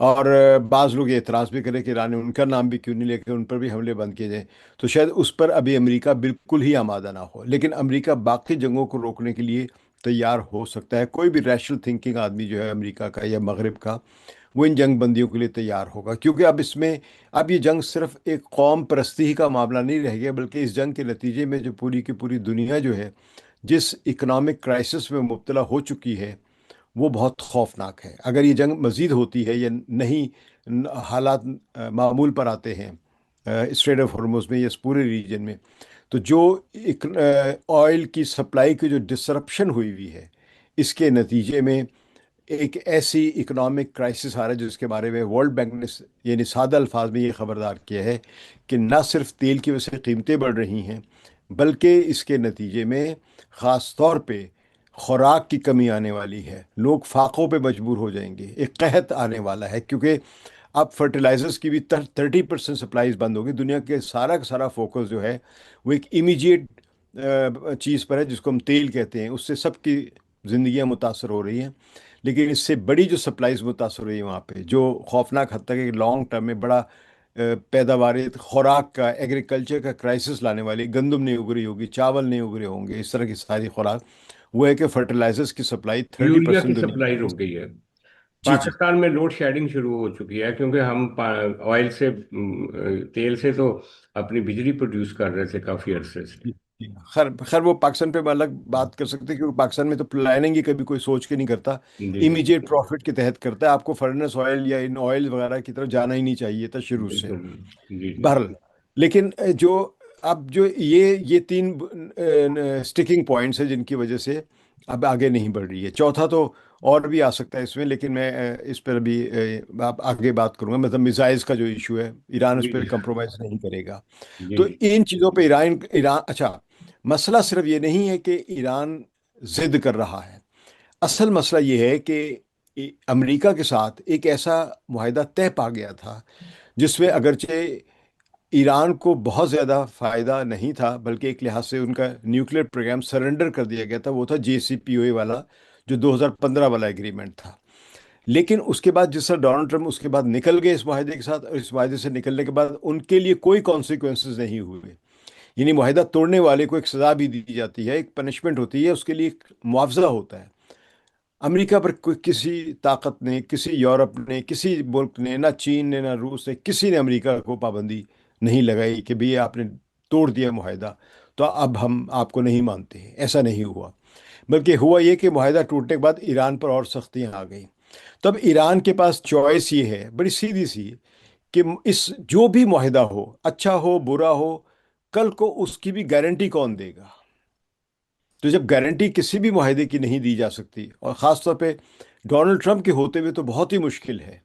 اور بعض لوگ یہ اعتراض بھی کریں کہ ایران نے ان کا نام بھی کیوں نہیں لے کے ان پر بھی حملے بند کیے جائیں، تو شاید اس پر ابھی امریکہ بالکل ہی آمادہ نہ ہو، لیکن امریکہ باقی جنگوں کو روکنے کے لیے تیار ہو سکتا ہے۔ کوئی بھی ریشنل تھنکنگ آدمی جو ہے امریکہ کا یا مغرب کا، وہ ان جنگ بندیوں کے لیے تیار ہوگا، کیونکہ اب اس میں، اب یہ جنگ صرف ایک قوم پرستی ہی کا معاملہ نہیں رہ گیا، بلکہ اس جنگ کے نتیجے میں جو پوری کی پوری دنیا جو ہے جس اکنامک کرائسس میں مبتلا ہو چکی ہے، وہ بہت خوفناک ہے۔ اگر یہ جنگ مزید ہوتی ہے یا نہیں، حالات معمول پر آتے ہیں اسٹریٹ آف ہرمز میں یا اس پورے ریجن میں، تو جو آئل کی سپلائی کی جو ڈسرپشن ہوئی ہے، اس کے نتیجے میں ایک ایسی اکنامک کرائسس آ رہا ہے جس کے بارے میں ورلڈ بینک نے یعنی سادہ الفاظ میں یہ خبردار کیا ہے کہ نہ صرف تیل کی وجہ سے قیمتیں بڑھ رہی ہیں، بلکہ اس کے نتیجے میں خاص طور پہ خوراک کی کمی آنے والی ہے، لوگ فاقوں پہ مجبور ہو جائیں گے، ایک قحط آنے والا ہے، کیونکہ اب فرٹیلائزرز کی بھی 30% سپلائیز بند ہوگی۔ دنیا کے سارا کا سارا فوکس جو ہے وہ ایک امیجیٹ چیز پر ہے جس کو ہم تیل کہتے ہیں، اس سے سب کی زندگیاں متاثر ہو رہی ہیں، لیکن اس سے بڑی جو سپلائیز متاثر ہو رہی ہے وہاں پہ، جو خوفناک حد تک ایک لانگ ٹرم میں بڑا پیداوار خوراک کا، ایگریکلچر کا کرائسس لانے والی، گندم نہیں اگ رہی ہوگی، چاول نہیں اگ رہے ہوں گے، اس طرح کی ساری خوراک، وہ ہے کہ فرٹیلائزرز کی سپلائی تھرٹی یوریا کی پرسینٹ دنیا سپلائی میں۔ رک گئی ہے۔ جی جی پاکستان میں لوڈ شیڈنگ شروع ہو چکی ہے، کیونکہ ہم آئل سے تیل سے تو اپنی بجلی پروڈیوس کر رہے تھے کافی عرصے سے۔ جی جی۔ خیر خیر، وہ پاکستان پہ ہم الگ بات کر سکتے ہیں، کیونکہ پاکستان میں تو پلاننگ ہی کبھی کوئی سوچ کے نہیں کرتا، جی جی امیجیٹ پروفٹ کے تحت کرتا ہے۔ آپ کو فرنس آئل یا ان آئل وغیرہ کی طرف جانا ہی نہیں چاہیے تھا شروع سے، بالکل۔ جی جی بہرحال۔ لیکن جو اب جو یہ تین سٹکنگ پوائنٹس ہیں جن کی وجہ سے اب آگے نہیں بڑھ رہی ہے، چوتھا تو اور بھی آ سکتا ہے اس میں، لیکن میں اس پر ابھی آگے بات کروں گا، مطلب میزائلز کا جو ایشو ہے، ایران اس جی پہ جی کمپرومائز نہیں کرے گا۔ جی تو جی ان چیزوں پہ ایران اچھا، مسئلہ صرف یہ نہیں ہے کہ ایران ضد کر رہا ہے، اصل مسئلہ یہ ہے کہ امریکہ کے ساتھ ایک ایسا معاہدہ طے پا گیا تھا جس میں اگرچہ ایران کو بہت زیادہ فائدہ نہیں تھا، بلکہ ایک لحاظ سے ان کا نیوکلیر پروگرام سرنڈر کر دیا گیا تھا، وہ تھا جے سی پی او اے والا، جو 2015 والا ایگریمنٹ تھا۔ لیکن اس کے بعد جس طرح ڈونلڈ ٹرمپ اس کے بعد نکل گئے اس معاہدے کے ساتھ، اور اس معاہدے سے نکلنے کے بعد ان کے لیے کوئی کانسیکوینسز نہیں ہوئے، یعنی معاہدہ توڑنے والے کو ایک سزا بھی دی جاتی ہے، ایک پنشمنٹ ہوتی ہے، اس کے لیے ایک معاوضہ ہوتا ہے۔ امریکہ پر کوئی کسی طاقت نے، کسی یورپ نے، کسی ملک نے، نہ چین نے، نہ روس نے، کسی نے امریکہ کو پابندی نہیں لگائی کہ بھئی آپ نے توڑ دیا معاہدہ تو اب ہم آپ کو نہیں مانتے ہیں، ایسا نہیں ہوا۔ بلکہ ہوا یہ کہ معاہدہ ٹوٹنے کے بعد ایران پر اور سختیاں آ گئیں۔ تب ایران کے پاس چوائس یہ ہے، بڑی سیدھی سی، کہ اس جو بھی معاہدہ ہو، اچھا ہو برا ہو، کل کو اس کی بھی گارنٹی کون دے گا؟ تو جب گارنٹی کسی بھی معاہدے کی نہیں دی جا سکتی، اور خاص طور پہ ڈونلڈ ٹرمپ کے ہوتے ہوئے تو بہت ہی مشکل ہے،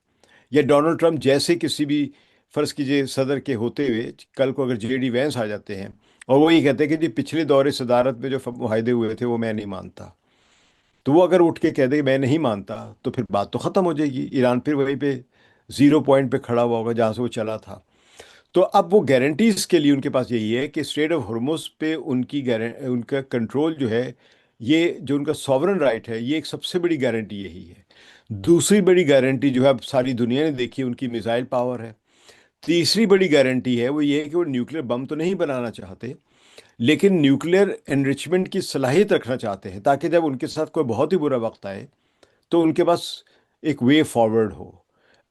یا ڈونلڈ ٹرمپ جیسے کسی بھی، فرض کیجئے صدر کے ہوتے ہوئے کل کو اگر جے ڈی وینس آ جاتے ہیں اور وہ یہ کہتے ہیں کہ جی پچھلے دور صدارت میں جو معاہدے ہوئے تھے وہ میں نہیں مانتا، تو وہ اگر اٹھ کے کہہ دے کہ میں نہیں مانتا، تو پھر بات تو ختم ہو جائے گی، ایران پھر وہیں پہ زیرو پوائنٹ پہ کھڑا ہوا ہوگا جہاں سے وہ چلا تھا۔ تو اب وہ گارنٹیز کے لیے ان کے پاس یہی ہے کہ اسٹریٹ آف ہرمز پہ ان کا کنٹرول جو ہے، یہ جو ان کا ساورن رائٹ ہے، یہ ایک سب سے بڑی گارنٹی یہی ہے۔ دوسری بڑی گارنٹی جو ہے اب ساری دنیا نے دیکھی، ان کی میزائل پاور ہے۔ تیسری بڑی گارنٹی ہے وہ یہ ہے کہ وہ نیوکلیر بم تو نہیں بنانا چاہتے، لیکن نیوکلیر انریچمنٹ کی صلاحیت رکھنا چاہتے ہیں، تاکہ جب ان کے ساتھ کوئی بہت ہی برا وقت آئے تو ان کے پاس ایک وے فارورڈ ہو۔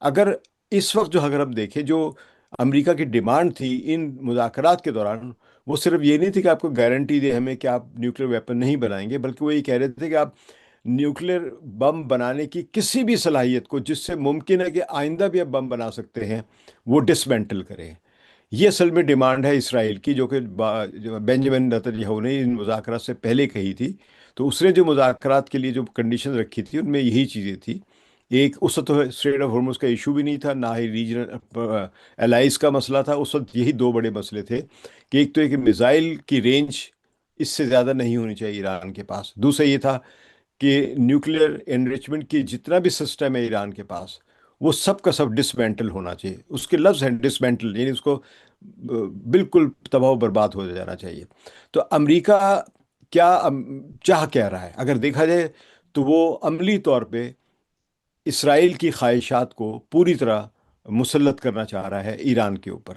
اگر اس وقت جو اگر ہم دیکھیں، جو امریکہ کی ڈیمانڈ تھی ان مذاکرات کے دوران، وہ صرف یہ نہیں تھی کہ آپ کو گارنٹی دے ہمیں کہ آپ نیوکلیر ویپن نہیں بنائیں گے، بلکہ وہ یہ کہہ رہے تھے کہ آپ نیوکلیر بم بنانے کی کسی بھی صلاحیت کو، جس سے ممکن ہے کہ آئندہ بھی آپ بم بنا سکتے ہیں، وہ ڈسمینٹل کریں۔ یہ اصل میں ڈیمانڈ ہے اسرائیل کی، جو کہ جو بینجامن نیتن یاہو نے ان مذاکرات سے پہلے کہی تھی۔ تو اس نے جو مذاکرات کے لیے جو کنڈیشن رکھی تھی ان میں یہی چیزیں تھی۔ ایک اس وقت تو اسٹریٹ آف ہرمز کا ایشو بھی نہیں تھا، نہ ہی ریجنل الائز کا مسئلہ تھا، اس وقت یہی دو بڑے مسئلے تھے کہ ایک تو ایک میزائل کی رینج اس سے زیادہ نہیں ہونی چاہیے ایران کے پاس، دوسرا یہ تھا کہ نیوکلیر انریچمنٹ کی جتنا بھی سسٹم ہے ایران کے پاس، وہ سب کا سب ڈسمینٹل ہونا چاہیے، اس کے لفظ ہیں ڈسمینٹل، یعنی اس کو بالکل تباہ و برباد ہو جانا چاہیے۔ تو امریکہ کیا چاہ کیا رہا ہے اگر دیکھا جائے، تو وہ عملی طور پہ اسرائیل کی خواہشات کو پوری طرح مسلط کرنا چاہ رہا ہے ایران کے اوپر۔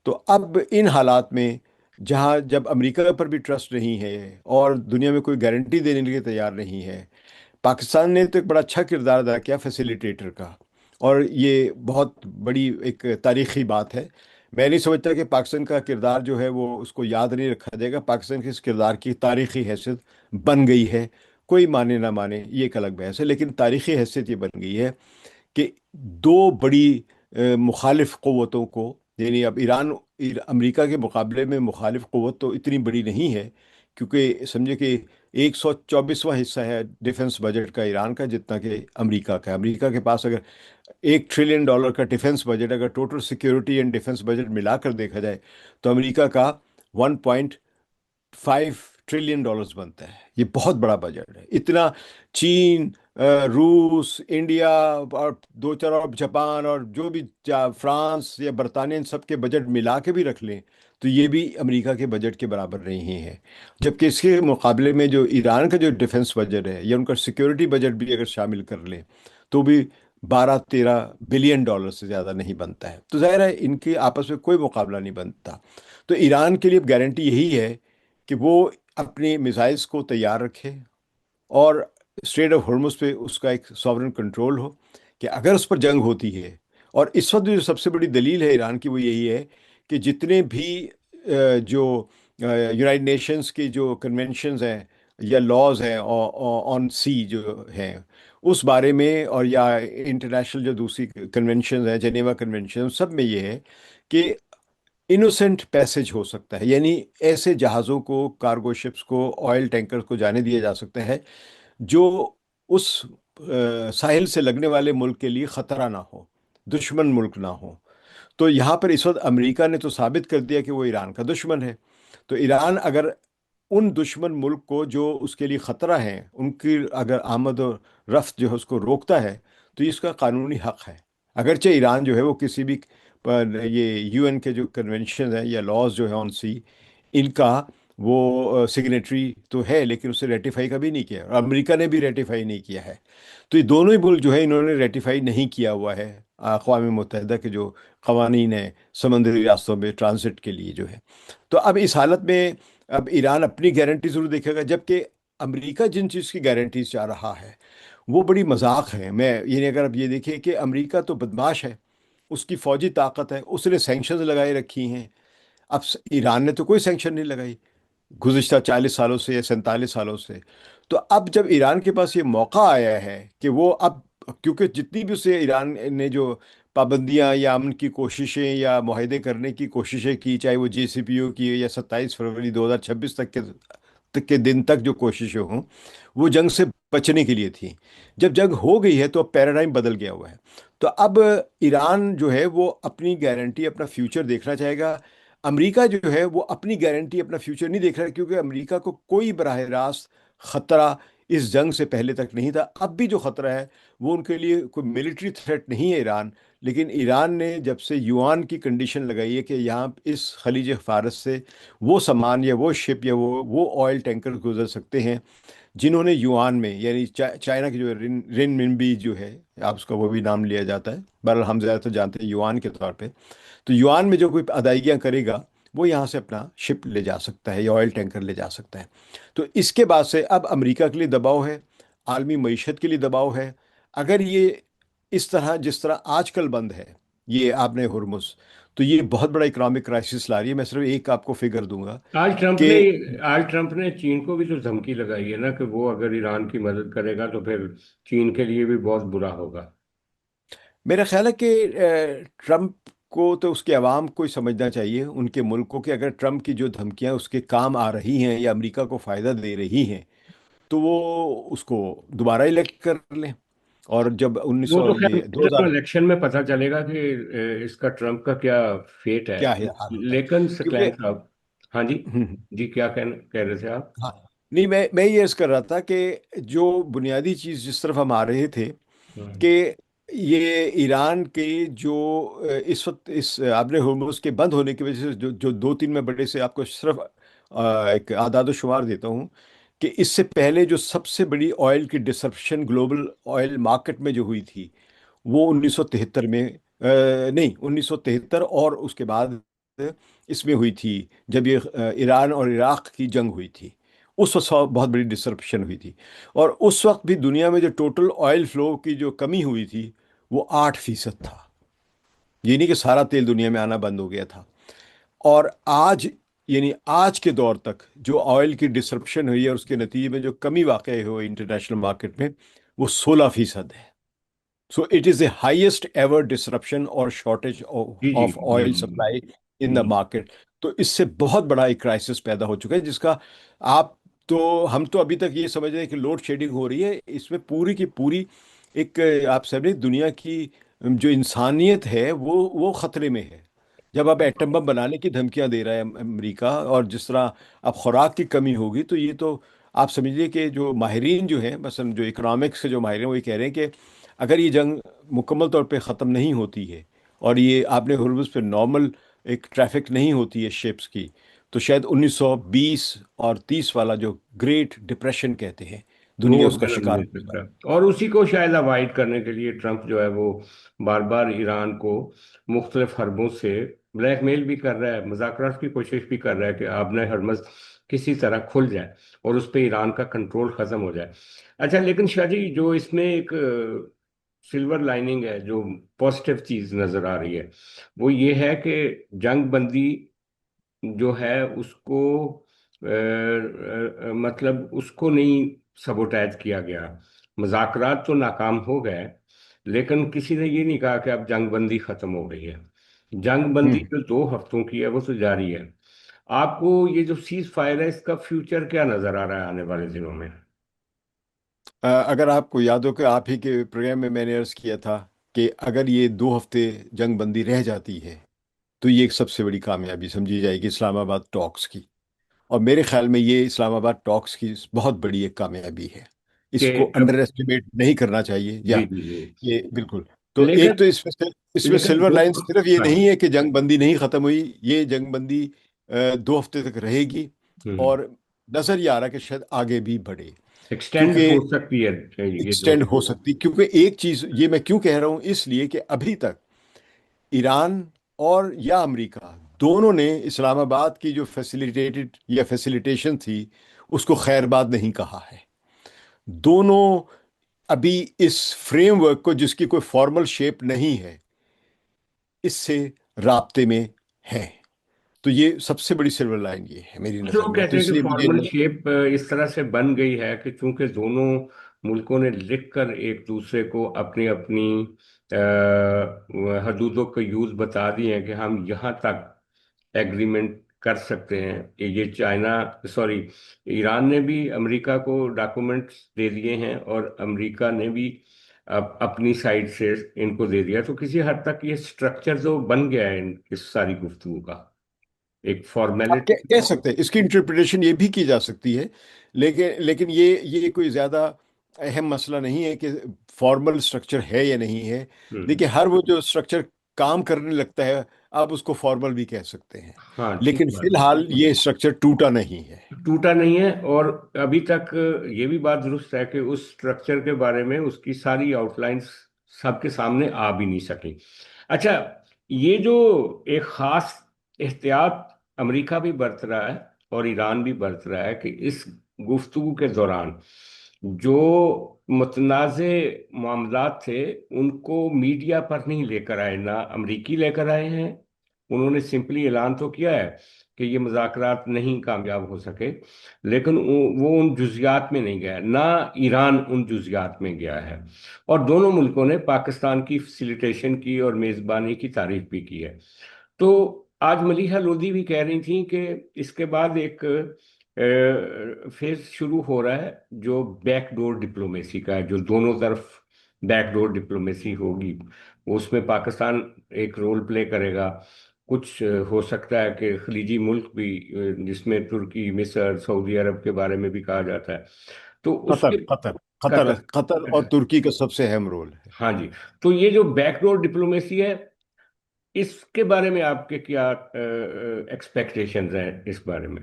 تو اب ان حالات میں جہاں جب امریکہ پر بھی ٹرسٹ نہیں ہے اور دنیا میں کوئی گارنٹی دینے کے لیے تیار نہیں ہے، پاکستان نے تو ایک بڑا اچھا کردار ادا کیا فیسیلیٹیٹر کا، اور یہ بہت بڑی ایک تاریخی بات ہے۔ میں نہیں سمجھتا کہ پاکستان کا کردار جو ہے وہ اس کو یاد نہیں رکھا جائے گا، پاکستان کے اس کردار کی تاریخی حیثیت بن گئی ہے۔ کوئی مانے نہ مانے یہ ایک الگ بحث ہے، لیکن تاریخی حیثیت یہ بن گئی ہے کہ دو بڑی مخالف قوتوں کو، یعنی اب ایران امریکہ کے مقابلے میں مخالف قوت تو اتنی بڑی نہیں ہے، کیونکہ سمجھے کہ 124واں حصہ ہے ڈیفنس بجٹ کا ایران کا جتنا کہ امریکہ کا ہے۔ امریکہ کے پاس اگر $1 ٹریلین کا ڈیفنس بجٹ، اگر total security and defence budget ملا کر دیکھا جائے تو امریکہ کا 1.5 ٹریلین ڈالرز بنتا ہے۔ یہ بہت بڑا بجٹ ہے، اتنا چین، روس، انڈیا اور دو چار اور جاپان اور جو بھی فرانس یا برطانیہ، ان سب کے بجٹ ملا کے بھی رکھ لیں تو یہ بھی امریکہ کے بجٹ کے برابر نہیں ہے۔ جبکہ اس کے مقابلے میں جو ایران کا جو ڈیفنس بجٹ ہے یا ان کا سیکیورٹی بجٹ بھی اگر شامل کر لیں تو بھی 12-13 بلین ڈالر سے زیادہ نہیں بنتا ہے۔ تو ظاہر ہے ان کے آپس میں کوئی مقابلہ نہیں بنتا۔ تو ایران کے لیے گارنٹی یہی ہے کہ وہ اپنے میزائلز کو تیار رکھے، اور اسٹریٹ آف ہرمز پہ اس کا ایک ساورن کنٹرول ہو، کہ اگر اس پر جنگ ہوتی ہے، اور اس وقت جو سب سے بڑی دلیل ہے ایران کی وہ یہی ہے کہ جتنے بھی جو یونائٹڈ نیشنز کی جو کنونشنز ہیں یا لاز ہیں آن سی جو ہیں اس بارے میں، اور یا انٹرنیشنل جو دوسری کنونشنز ہیں، جنیوا کنونشن، سب میں یہ ہے کہ انوسینٹ پیسج ہو سکتا ہے، یعنی ایسے جہازوں کو، کارگو شپس کو، آئل ٹینکر کو جانے دیا جا سکتا ہے جو اس ساحل سے لگنے والے ملک کے لیے خطرہ نہ ہو، دشمن ملک نہ ہو۔ تو یہاں پر اس وقت امریکہ نے تو ثابت کر دیا کہ وہ ایران کا دشمن ہے۔ تو ایران اگر ان دشمن ملک کو جو اس کے لیے خطرہ ہیں ان کی اگر آمد و رفت جو ہے اس کو روکتا ہے تو یہ اس کا قانونی حق ہے۔ اگرچہ ایران جو ہے وہ کسی بھی یہ یو این کے جو کنونشن ہیں یا لاز جو ہے آن سی، ان کا وہ سگنیٹری تو ہے لیکن اسے ریٹیفائی کبھی نہیں کیا، اور امریکہ نے بھی ریٹیفائی نہیں کیا ہے۔ تو یہ دونوں ہی ملک جو ہے انہوں نے ریٹیفائی نہیں کیا ہوا ہے اقوام متحدہ کے جو قوانین ہیں سمندری راستوں میں ٹرانزٹ کے لیے جو ہے۔ تو اب اس حالت میں اب ایران اپنی گارنٹی ضرور دیکھے گا، جبکہ امریکہ جن چیز کی گارنٹیز چاہ رہا ہے وہ بڑی مذاق ہے۔ میں یعنی اگر آپ یہ دیکھیں کہ امریکہ تو بدماش ہے، اس کی فوجی طاقت ہے، اس نے سینکشنز لگائے رکھی ہیں۔ اب ایران نے تو کوئی سینکشن نہیں لگائی گزشتہ 40 سالوں سے یا 47 سالوں سے۔ تو اب جب ایران کے پاس یہ موقع آیا ہے کہ وہ اب، کیونکہ جتنی بھی اسے ایران نے جو پابندیاں یا امن کی کوششیں یا معاہدے کرنے کی کوششیں کی، چاہے وہ جے سی پی او کی یا 27 فروری 2026 تک کے دن تک جو کوششیں ہوں، وہ جنگ سے بچنے کے لیے تھیں۔ جب جنگ ہو گئی ہے تو اب پیراڈائم بدل گیا ہوا ہے۔ تو اب ایران جو ہے وہ اپنی گارنٹی، اپنا فیوچر دیکھنا چاہے گا۔ امریکہ جو ہے وہ اپنی گارنٹی، اپنا فیوچر نہیں دیکھ رہا ہے، کیونکہ امریکہ کو کوئی براہ راست خطرہ اس جنگ سے پہلے تک نہیں تھا۔ اب بھی جو خطرہ ہے وہ ان کے لیے کوئی ملٹری تھریٹ نہیں ہے ایران، لیکن ایران نے جب سے یوان کی کنڈیشن لگائی ہے کہ یہاں اس خلیج فارس سے وہ سامان یا وہ شپ یا وہ آئل ٹینکر گزر سکتے ہیں جنہوں نے یوان میں، یعنی چائنا کی جو رن منبی جو ہے، آپ اس کا وہ بھی نام لیا جاتا ہے، بہرحال ہم زیادہ تر جانتے ہیں یوان کے طور پہ، تو یوان میں جو کوئی ادائیگیاں کرے گا وہ یہاں سے اپنا شپ لے جا سکتا ہے یا آئل ٹینکر لے جا سکتا ہے۔ تو اس کے بعد سے اب امریکہ کے لیے دباؤ ہے، عالمی معیشت کے لیے دباؤ ہے۔ اگر یہ اس طرح جس طرح آج کل بند ہے یہ آپ نے ہرمز، تو یہ بہت بڑا اکنامک کرائسس لا رہی ہے۔ میں صرف ایک آپ کو فگر دوں گا آج ٹرمپ کہ نے آج ٹرمپ نے چین کو بھی تو دھمکی لگائی ہے نا کہ وہ اگر ایران کی مدد کرے گا تو پھر چین کے لیے بھی بہت برا ہوگا۔ میرا خیال ہے کہ ٹرمپ کو تو اس کے عوام کو ہی سمجھنا چاہیے، ان کے ملک کو، کہ اگر ٹرمپ کی جو دھمکیاں اس کے کام آ رہی ہیں یا امریکہ کو فائدہ دے رہی ہیں تو وہ اس کو دوبارہ الیکٹ کر لیں۔ اور جب انیس وہ سو تو خیر یہ دو ہزار الیکشن میں پتہ چلے گا کہ اس کا ٹرمپ کا کیا فیٹ ہے۔ کیا ہے حال ہوتا ہے، لیکن کیونکہ سکلین صاحب، ہاں جی، جی کیا کہہ رہے تھے آپ؟ ہاں، نہیں میں یہ عرض کر رہا تھا کہ جو بنیادی چیز جس طرف ہم آ رہے تھے ہوں۔ کہ یہ ایران کے جو اس وقت اس آپ نے ہرمز کے بند ہونے کی وجہ سے جو 2-3 میں بڑے سے آپ کو صرف ایک اعداد و شمار دیتا ہوں کہ اس سے پہلے جو سب سے بڑی آئل کی ڈسرپشن گلوبل آئل مارکیٹ میں جو ہوئی تھی وہ 1973 میں، نہیں 1973 اور اس کے بعد اس میں ہوئی تھی، جب یہ ایران اور عراق کی جنگ ہوئی تھی، اس وقت بہت بڑی ڈسرپشن ہوئی تھی۔ اور اس وقت بھی دنیا میں جو ٹوٹل آئل فلو کی جو کمی ہوئی تھی وہ 8% تھا، یہ نہیں کہ سارا تیل دنیا میں آنا بند ہو گیا تھا۔ اور آج، یعنی آج کے دور تک جو آئل کی ڈسرپشن ہوئی ہے اور اس کے نتیجے میں جو کمی واقع ہوئی انٹرنیشنل مارکیٹ میں، وہ 16% ہے۔ So it is the highest ever disruption اور شارٹیج جی جی آف جی آئل جی سپلائی ان دا جی۔ مارکیٹ۔ تو اس سے بہت بڑا ایک کرائسس پیدا ہو چکا ہے، جس کا آپ تو ہم تو ابھی تک یہ سمجھ رہے ہیں کہ لوڈ شیڈنگ ہو رہی ہے، اس میں پوری کی پوری ایک آپ سمجھیں دنیا کی جو انسانیت ہے وہ خطرے میں ہے۔ جب آپ ایٹم بم بنانے کی دھمکیاں دے رہا ہے امریکہ، اور جس طرح اب خوراک کی کمی ہوگی، تو یہ تو آپ سمجھیے کہ جو ماہرین جو ہیں، مثلا جو اکنامکس کے جو ماہرین ہیں، وہ یہ کہہ رہے ہیں کہ اگر یہ جنگ مکمل طور پہ ختم نہیں ہوتی ہے، اور یہ آپ نے ہرمز پہ نارمل ایک ٹریفک نہیں ہوتی ہے شپس کی، تو شاید 1920 اور 30 والا جو گریٹ ڈپریشن کہتے ہیں، دنیا وہ اس کا جنم شکار لے ہو سکتا جائے۔ ہے، اور اسی کو شاید اوائڈ کرنے کے لیے ٹرمپ جو ہے وہ بار بار ایران کو مختلف حربوں سے بلیک میل بھی کر رہا ہے، مذاکرات کی کوشش بھی کر رہا ہے کہ آبنہ ہرمز کسی طرح کھل جائے اور اس پہ ایران کا کنٹرول ختم ہو جائے۔ اچھا، لیکن شاہ جی، جو اس میں ایک سلور لائننگ ہے، جو پازیٹیو چیز نظر آ رہی ہے، وہ یہ ہے کہ جنگ بندی جو ہے اس کو مطلب اس کو نہیں سبوٹائز کیا گیا۔ مذاکرات تو ناکام ہو گئے، لیکن کسی نے یہ نہیں کہا کہ اب جنگ بندی ختم ہو گئی ہے۔ جنگ بندی ہوں جو 2 ہفتوں کی ہے وہ تو جاری ہے۔ آپ کو یہ جو سیز فائر ہے، اس کا فیوچر کیا نظر آ رہا ہے آنے والے دنوں میں؟ اگر آپ کو یاد ہو کہ آپ ہی کے پروگرام میں نے عرض کیا تھا کہ اگر یہ 2 ہفتے جنگ بندی رہ جاتی ہے تو یہ ایک سب سے بڑی کامیابی سمجھی جائے گی اسلام آباد ٹاکس کی۔ اور میرے خیال میں یہ اسلام آباد ٹاکس کی بہت بڑی ایک کامیابی ہے، کہ اس کو انڈر ایسٹیمیٹ نہیں کرنا چاہیے، یا جی جی جی، یہ بالکل۔ تو ایک لیکن تو اس میں لیکن سلور دو، لائن صرف یہ ہاں، نہیں ہے کہ جنگ بندی نہیں ختم ہوئی، یہ جنگ بندی 2 ہفتے تک رہے گی، اور نظر یہ آ رہا ہے کہ شاید آگے بھی بڑھے، ایکسٹینڈ کیونکہ ہو سکتی ہے یہ ایکسٹینڈ دوست۔ ہو سکتی، کیونکہ ایک چیز یہ میں کیوں کہہ رہا ہوں، اس لیے کہ ابھی تک ایران اور یا امریکہ دونوں نے اسلام آباد کی جو فیسیلیٹیڈ یا فیسیلیٹیشن تھی اس کو خیر بات نہیں کہا ہے۔ دونوں ابھی اس فریم ورک کو، جس کی کوئی فارمل شیپ نہیں ہے، اس سے رابطے میں ہیں۔ تو یہ سب سے بڑی سلور لائن یہ ہے میری کچھ نظر لوگ میں، تو کہتے ہیں اس کہ لیے مجھے فارمل شیپ اس طرح سے بن گئی ہے کہ چونکہ دونوں ملکوں نے لکھ کر ایک دوسرے کو اپنی اپنی حدودوں کا یوز بتا دی ہیں کہ ہم یہاں تک ایگریمنٹ کر سکتے ہیں۔ یہ چائنا، سوری، ایران نے بھی امریکہ کو ڈاکومنٹس دے دیے ہیں، اور امریکہ نے بھی اپنی سائڈ سے ان کو دے دیا، تو کسی حد تک یہ سٹرکچر جو بن گیا ہے اس ساری گفتگو کا، ایک آپ فارمیلٹی۔ کہہ سکتے ہیں، اس کی انٹرپریٹیشن یہ بھی کی جا سکتی ہے، لیکن یہ کوئی زیادہ اہم مسئلہ نہیں ہے کہ فارمل سٹرکچر ہے یا نہیں ہے۔ ہوں، دیکھیے، ہر وہ جو سٹرکچر کام کرنے لگتا ہے آپ اس کو فارمل بھی کہہ سکتے ہیں، ہاں ٹھیک لیکن فی بات ہے، الحال یہ سٹرکچر ٹوٹا نہیں ہے۔ ٹوٹا نہیں ہے، اور ابھی تک یہ بھی بات درست ہے کہ اس سٹرکچر کے بارے میں اس کی ساری آؤٹ لائنس سب کے سامنے آ بھی نہیں سکی۔ اچھا، یہ جو ایک خاص احتیاط امریکہ بھی برت رہا ہے اور ایران بھی برت رہا ہے کہ اس گفتگو کے دوران جو متنازع معاملات تھے ان کو میڈیا پر نہیں لے کر آئے، نہ امریکی لے کر آئے ہیں۔ انہوں نے سمپلی اعلان تو کیا ہے کہ یہ مذاکرات نہیں کامیاب ہو سکے، لیکن وہ ان جزیات میں نہیں گیا، نہ ایران ان جزیات میں گیا ہے۔ اور دونوں ملکوں نے پاکستان کی فیسیلیٹیشن کی اور میزبانی کی تعریف بھی کی ہے۔ تو آج ملیحہ لودھی بھی کہہ رہی تھیں کہ اس کے بعد ایک فیز شروع ہو رہا ہے جو بیک ڈور ڈپلومیسی کا ہے، جو دونوں طرف بیک ڈور ڈپلومیسی ہوگی۔ اس میں پاکستان ایک رول پلے کرے گا، کچھ ہو سکتا ہے کہ خلیجی ملک بھی، جس میں ترکی، مصر، سعودی عرب کے بارے میں بھی کہا جاتا ہے، تو اس قطر کے قطر قطر قطر۔ قطر اور ترکی کا سب سے اہم رول ہے۔ ہاں جی، تو یہ جو بیک ڈور ڈپلومیسی ہے، اس کے بارے میں آپ کے کیا ایکسپیکٹیشنز ہیں اس بارے میں؟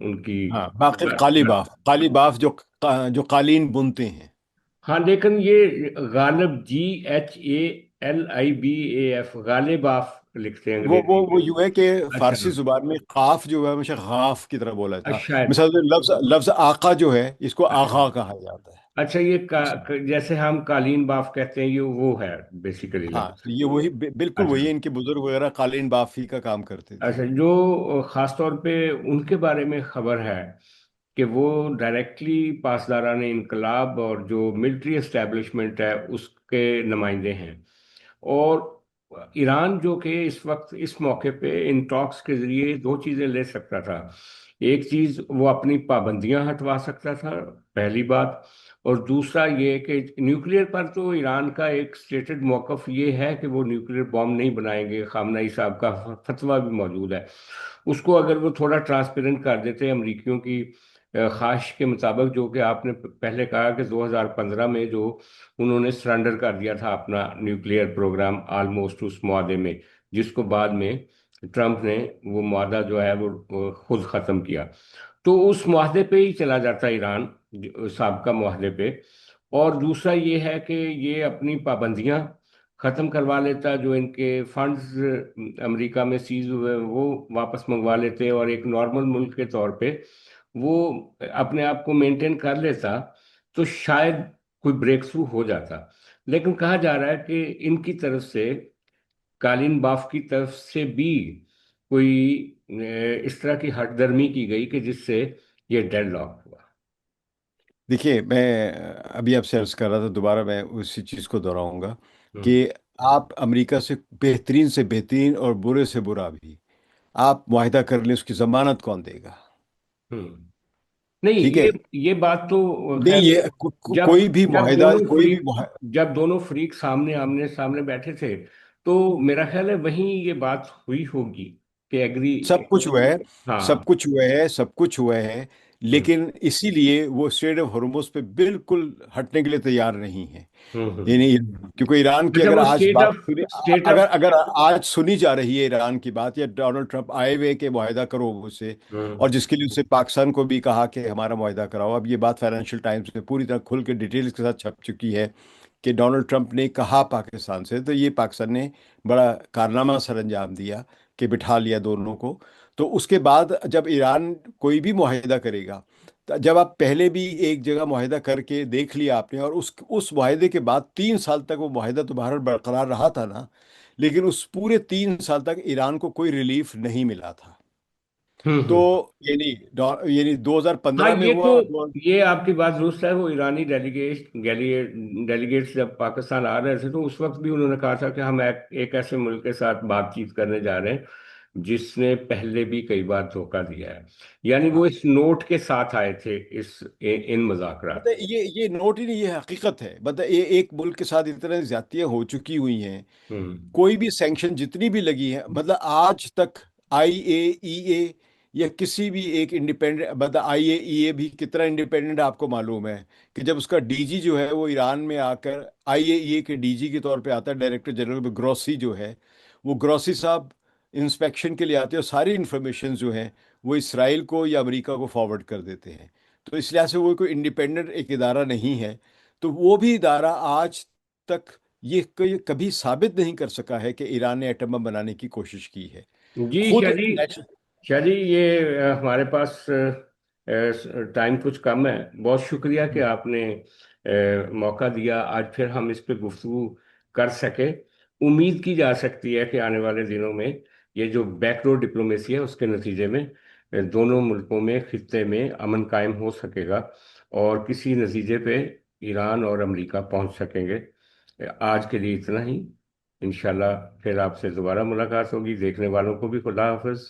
ان کی، ہاں، باقر قالیباف، قالیباف جو قالین بنتے ہیں. ہاں لیکن یہ غالب GHALIBAF، غالب آف لکھتے ہیں انگریزی وہ میں. یوں ہے کہ اچھا. فارسی زبان میں قاف جو ہے ہمیشہ غاف کی طرح بولا تھا. شاید. مثال سے لفظ آقا جو ہے اس کو اچھا. آغا کہا جاتا ہے. اچھا یہ جیسے ہم قالین باف کہتے ہیں، یہ وہ ہے بیسیکلی ہاں، لفظ. تو یہ وہی بالکل اچھا. وہی ہے، ان کے بزرگ وغیرہ قالین بافی کا کام کرتے تھے. اچھا جو خاص طور پہ ان کے بارے میں خبر ہے کہ وہ ڈائریکٹلی پاسداران انقلاب اور جو ملٹری اسٹیبلشمنٹ ہے اس کے نمائندے ہیں. اور ایران جو کہ اس وقت اس موقع پہ ان ٹاکس کے ذریعے دو چیزیں لے سکتا تھا. ایک چیز وہ اپنی پابندیاں ہٹوا سکتا تھا، پہلی بات. اور دوسرا یہ کہ نیوکلیر پر تو ایران کا ایک سٹیٹڈ موقف یہ ہے کہ وہ نیوکلیر بام نہیں بنائیں گے. خامنہ ای صاحب کا فتویٰ بھی موجود ہے. اس کو اگر وہ تھوڑا ٹرانسپیرنٹ کر دیتے امریکیوں کی خواہش کے مطابق، جو کہ آپ نے پہلے کہا کہ 2015 میں جو انہوں نے سرنڈر کر دیا تھا اپنا نیوکلیئر پروگرام آلموسٹ اس معاہدے میں، جس کو بعد میں ٹرمپ نے وہ معاہدہ جو ہے وہ خود ختم کیا. تو اس معاہدے پہ ہی چلا جاتا ایران، سابقہ معاہدے پہ. اور دوسرا یہ ہے کہ یہ اپنی پابندیاں ختم کروا لیتا، جو ان کے فنڈز امریکہ میں سیز ہوئے وہ واپس منگوا لیتے، اور ایک نارمل ملک کے طور پہ وہ اپنے آپ کو مینٹین کر لیتا، تو شاید کوئی بریک تھرو ہو جاتا. لیکن کہا جا رہا ہے کہ ان کی طرف سے، کالین باف کی طرف سے بھی کوئی اس طرح کی ہٹ درمی کی گئی کہ جس سے یہ ڈیڈ لاک ہوا. دیکھیے، میں ابھی آپ سے عرض کر رہا تھا، دوبارہ میں اسی چیز کو دہراؤں گا ہوں. کہ آپ امریکہ سے بہترین اور برے سے برا بھی آپ معاہدہ کر لیں، اس کی ضمانت کون دے گا؟ ہوں. نہیں، ٹھیک ہے. یہ بات تو نہیں، خیر، یہ جب کوئی بھی جب معاہدہ، دونوں کوئی بھی فریق جب دونوں فریق سامنے آمنے سامنے بیٹھے تھے، تو میرا خیال ہے وہیں یہ بات ہوئی ہوگی کہ ایگری. سب کچھ ہوا ہے، ہاں. سب کچھ ہوا ہے، سب کچھ ہوا ہے. ہوں. لیکن اسی لیے وہ اسٹریٹ آف ہرمز پہ بالکل ہٹنے کے لیے تیار نہیں ہے. ہوں. یعنی کیونکہ ایران کی اچھا اگر وہ آج بات اسٹیٹ آف. اگر آج سنی جا رہی ہے ایران کی بات، یا ڈونلڈ ٹرمپ آئے ہوئے کہ معاہدہ کرو اس سے، ہوں. اور جس کے لیے اسے پاکستان کو بھی کہا کہ ہمارا معاہدہ کراؤ. اب یہ بات فائنینشیل ٹائمز میں پوری طرح کھل کے ڈیٹیلز کے ساتھ چھپ چکی ہے کہ ڈونلڈ ٹرمپ نے کہا پاکستان سے، تو یہ پاکستان نے بڑا کارنامہ سر انجام دیا کہ بٹھا لیا دونوں کو. تو اس کے بعد جب ایران کوئی بھی معاہدہ کرے گا، جب آپ پہلے بھی ایک جگہ معاہدہ کر کے دیکھ لیا آپ نے، اور اس معاہدے کے بعد 3 سال تک وہ معاہدہ تو بہرحال برقرار رہا تھا نا، لیکن اس پورے 3 سال تک ایران کو کوئی ریلیف نہیں ملا تھا. ہوں. تو یعنی یعنی دو ہزار ہاں پندرہ میں یہ تو، ہوا. یہ آپ کی بات درست ہے. وہ ایرانی ڈیلیگیٹس جب پاکستان آ رہے تھے تو اس وقت بھی انہوں نے کہا تھا کہ ہم ایک ایسے ملک کے ساتھ بات چیت کرنے جا رہے ہیں جس نے پہلے بھی کئی بار دھوکہ دیا ہے. یعنی وہ اس نوٹ کے ساتھ آئے تھے ان مذاکرات مطلب یہ نوٹ ہی نہیں، یہ حقیقت ہے. مطلب یہ ایک ملک کے ساتھ اتنے زیادتیاں ہو چکی ہوئی ہیں. میں. کوئی بھی سینکشن جتنی بھی لگی ہے، مطلب آج تک IAEA یا کسی بھی ایک انڈیپینڈنٹ، مطلب IAEA بھی کتنا انڈیپینڈنٹ آپ کو معلوم ہے کہ جب اس کا ڈی جی جو ہے وہ ایران میں آ کر IAEA کے ڈی جی کے طور پہ آتا ہے، ڈائریکٹر جنرل گروسی جو ہے، وہ گروسی صاحب انسپیکشن کے لیے آتے ہیں، اور ساری انفارمیشن جو ہیں وہ اسرائیل کو یا امریکہ کو فارورڈ کر دیتے ہیں. تو اس لحاظ سے وہ کوئی انڈیپینڈنٹ ایک ادارہ نہیں ہے. تو وہ بھی ادارہ آج تک یہ کبھی ثابت نہیں کر سکا ہے کہ ایران نے ایٹم بم بنانے کی کوشش کی ہے. جی خود شاہ جی. شاہ جی یہ ہمارے پاس ٹائم کچھ کم ہے. بہت شکریہ کہ آپ نے موقع دیا آج پھر ہم اس پہ گفتگو کر سکے. امید کی جا سکتی ہے کہ آنے والے دنوں میں یہ جو بیک ڈور ڈپلومیسی ہے اس کے نتیجے میں دونوں ملکوں میں، خطے میں امن قائم ہو سکے گا، اور کسی نتیجے پہ ایران اور امریکہ پہنچ سکیں گے. آج کے لیے اتنا ہی. انشاءاللہ پھر آپ سے دوبارہ ملاقات ہوگی. دیکھنے والوں کو بھی خدا حافظ.